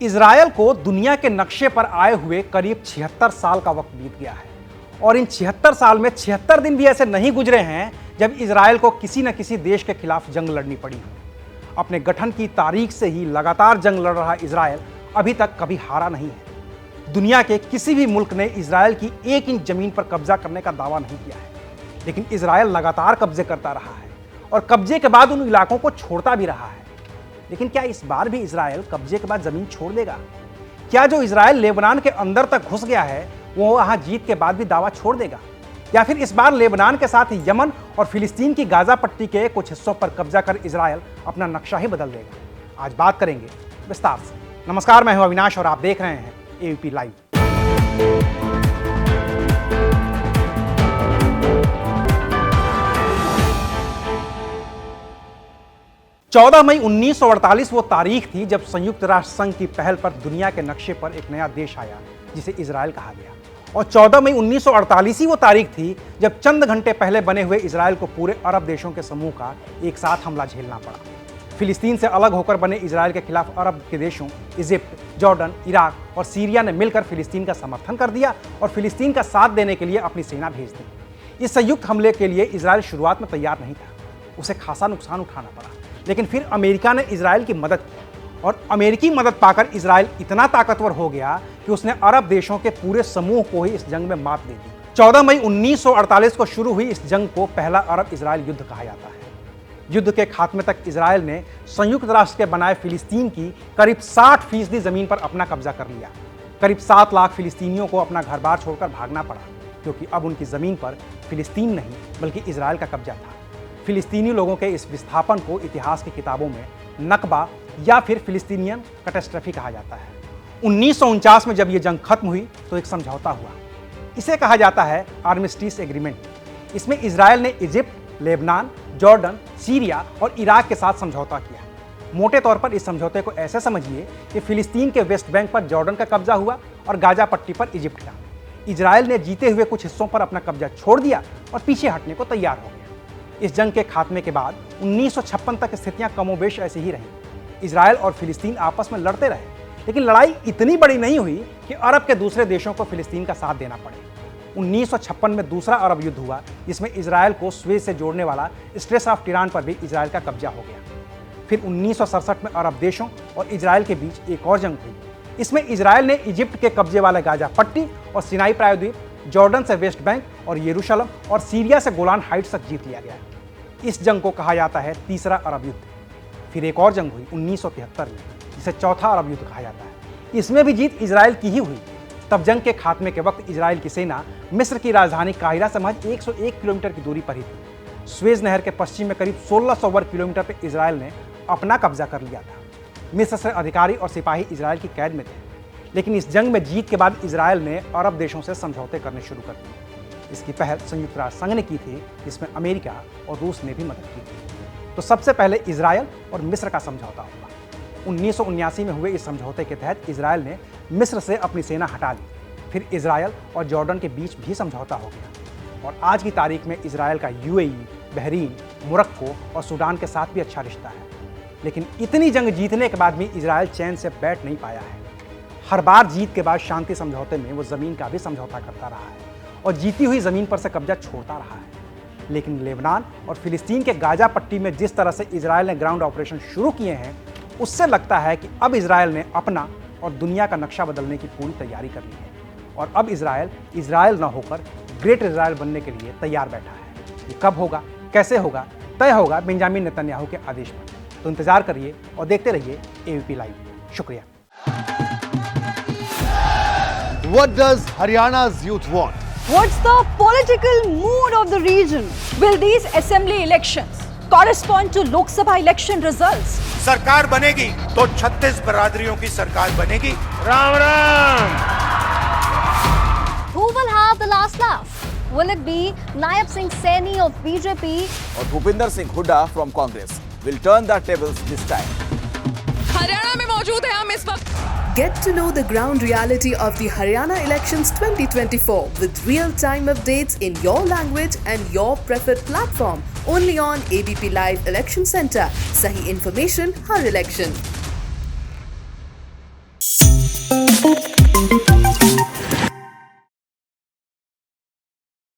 Israel को दुनिया के नक्शे पर आए हुए करीब 76 साल का वक्त बीत गया है और इन 76 साल में 76 दिन भी ऐसे नहीं गुजरे हैं जब इजरायल को किसी न किसी देश के खिलाफ जंग लड़नी पड़ी हो। अपने गठन की तारीख से ही लगातार जंग लड़ रहा इजरायल अभी तक कभी हारा नहीं है। दुनिया के किसी भी मुल्क ने इजरायल की 1 इंच जमीन पर कब्जा करने का दावा नहीं किया है, लेकिन इजरायल लगातार कब्जे करता रहा है और कब्जे के बाद उन इलाकों को छोड़ता भी रहा है। लेकिन क्या इस बार भी इजरायल कब्जे के बाद जमीन छोड़ देगा? क्या जो इजरायल लेबनान के अंदर तक घुस गया है वो वहां जीत के बाद भी दावा छोड़ देगा, या फिर इस बार लेबनान के साथ यमन और फिलिस्तीन की गाजा पट्टी के कुछ हिस्सों पर कब्जा कर इजरायल अपना नक्शा ही बदल देगा? आज बात करेंगे विस्तार से। नमस्कार, मैं हूं अविनाश और आप देख रहे हैं एबीपी लाइव। चौदह मई 1948 वो तारीख थी जब संयुक्त राष्ट्र संघ की पहल पर दुनिया के नक्शे पर एक नया देश आया जिसे इजरायल कहा गया। और 14 मई 1948 ही वो तारीख थी जब चंद घंटे पहले बने हुए इजरायल को पूरे अरब देशों के समूह का एक साथ हमला झेलना पड़ा। फिलिस्तीन से अलग होकर बने इजरायल के खिलाफ अरब के देशों इजिप्ट, जॉर्डन, इराक और सीरिया ने मिलकर फिलिस्तीन का समर्थन कर दिया और फिलिस्तीन का साथ देने के लिए अपनी सेना भेज दी। इस संयुक्त हमले के लिए इजरायल शुरुआत में तैयार नहीं था, उसे खासा नुकसान उठाना पड़ा, लेकिन फिर अमेरिका ने इजरायल की मदद की और अमेरिकी मदद पाकर इजरायल इतना ताकतवर हो गया कि उसने अरब देशों के पूरे समूह को ही इस जंग में मात दे दी। 14 मई 1948 को शुरू हुई इस जंग को पहला अरब इजरायल युद्ध कहा जाता है। युद्ध के खात्मे तक इजरायल ने संयुक्त राष्ट्र के बनाए फिलिस्तीन की करीब 60% जमीन पर अपना कब्जा कर लिया। करीब 7 लाख फिलिस्तीनियों को अपना घर बार छोड़कर भागना पड़ा, क्योंकि अब उनकी जमीन पर फिलिस्तीन नहीं बल्कि इजरायल का कब्जा था। फिलिस्तीनी लोगों के इस विस्थापन को इतिहास की किताबों में नकबा या फिर फिलिस्तीनियन कैटास्ट्रॉफी कहा जाता है। 1949 में जब यह जंग खत्म हुई तो एक समझौता हुआ। इसे कहा जाता है आर्मिस्टीस एग्रीमेंट। इसमें इजरायल ने इजिप्ट, लेबनान, जॉर्डन, सीरिया और इराक के साथ समझौता किया। मोटे तौर पर इस समझौते को ऐसे समझिए कि फिलिस्तीन के वेस्ट बैंक पर जॉर्डन का कब्जा हुआ और गाजा पट्टी पर इजिप्ट का। इजरायल ने जीते हुए कुछ हिस्सों पर अपना कब्जा छोड़ दिया और पीछे हटने को तैयार हो गया। इस जंग के खात्मे के बाद 1956 तक स्थितियां कमोबेश ऐसी ही रहीं। इजरायल और फिलिस्तीन आपस में लड़ते रहे, लेकिन लड़ाई इतनी बड़ी नहीं हुई कि अरब के दूसरे देशों को फिलिस्तीन का साथ देना पड़े। 1956 में दूसरा अरब युद्ध हुआ, जिसमें इजरायल को स्वेज से जोड़ने वाला स्ट्रेस ऑफ टिरान पर भी इजरायल का कब्जा हो गया। फिर 1967 में अरब देशों और इजरायल के बीच एक और जंग हुई। इसमें इजरायल ने इजिप्ट के कब्जे वाले गाजा पट्टी और सिनाई प्रायद्वीप, जॉर्डन से वेस्ट बैंक और यरूशलेम और सीरिया से गोलान हाइट्स तक जीत लिया गया। इस जंग को कहा जाता है तीसरा अरब युद्ध। फिर एक और जंग हुई 1973 में, जिसे चौथा अरब युद्ध कहा जाता है। इसमें भी जीत इजरायल की ही हुई। तब जंग के खात्मे के वक्त इजरायल की सेना मिस्र की राजधानी काहिरा से महज 101 किलोमीटर की दूरी पर ही थी। स्वेज नहर के पश्चिम में करीब 1600 वर्ग किलोमीटर पर इजरायल ने अपना कब्जा कर लिया था। मिस्र से अधिकारी और सिपाही इजरायल की कैद में थे, लेकिन इस जंग में जीत के बाद इजरायल ने अरब देशों से समझौते करने शुरू कर दिए। इसकी पहल संयुक्त राष्ट्र संघ ने की थी, जिसमें अमेरिका और रूस ने भी मदद की थी। तो सबसे पहले इजरायल और मिस्र का समझौता हुआ। 1979 में हुए इस समझौते के तहत इजरायल ने मिस्र से अपनी सेना हटा ली। फिर इजरायल और जॉर्डन के बीच भी समझौता हो गया और आज की तारीख में इजरायल का यूएई, बहरीन, मोरक्को और सूडान के साथ भी अच्छा रिश्ता है। लेकिन इतनी जंग जीतने के बाद भी इजरायल चैन से बैठ नहीं पाया है। हर बार जीत के बाद शांति समझौते में वो जमीन का भी समझौता करता रहा है और जीती हुई जमीन पर से कब्जा छोड़ता रहा है। लेकिन लेबनान और फिलिस्तीन के गाजा पट्टी में जिस तरह से इजरायल ने ग्राउंड ऑपरेशन शुरू किए हैं, उससे लगता है कि अब इजरायल ने अपना और दुनिया का नक्शा बदलने की पूरी तैयारी कर ली है और अब इजरायल न होकर ग्रेट इजरायल बनने के लिए तैयार बैठा है। ये कब होगा, कैसे होगा, तय होगा बेंजामिन नेतन्याहू के आदेश पर। तो इंतजार करिए और देखते रहिए एबीपी लाइव। शुक्रिया। What does Haryana's youth want? What's the political mood of the region? Will these assembly elections correspond to Lok Sabha election results? सरकार बनेगी तो 36 बरादरियों की सरकार बनेगी। Ram Ram. Who will have the last laugh? Will it be Naib Singh Saini of BJP or Bhupinder Singh Hooda from Congress? Will turn the tables this time. Haryana में मौजूद है हम इस वक्त। Get to know the ground reality of the Haryana elections 2024 with real-time updates in your language and your preferred platform. Only on ABP Live Election Center. Sahi information, har election. Live.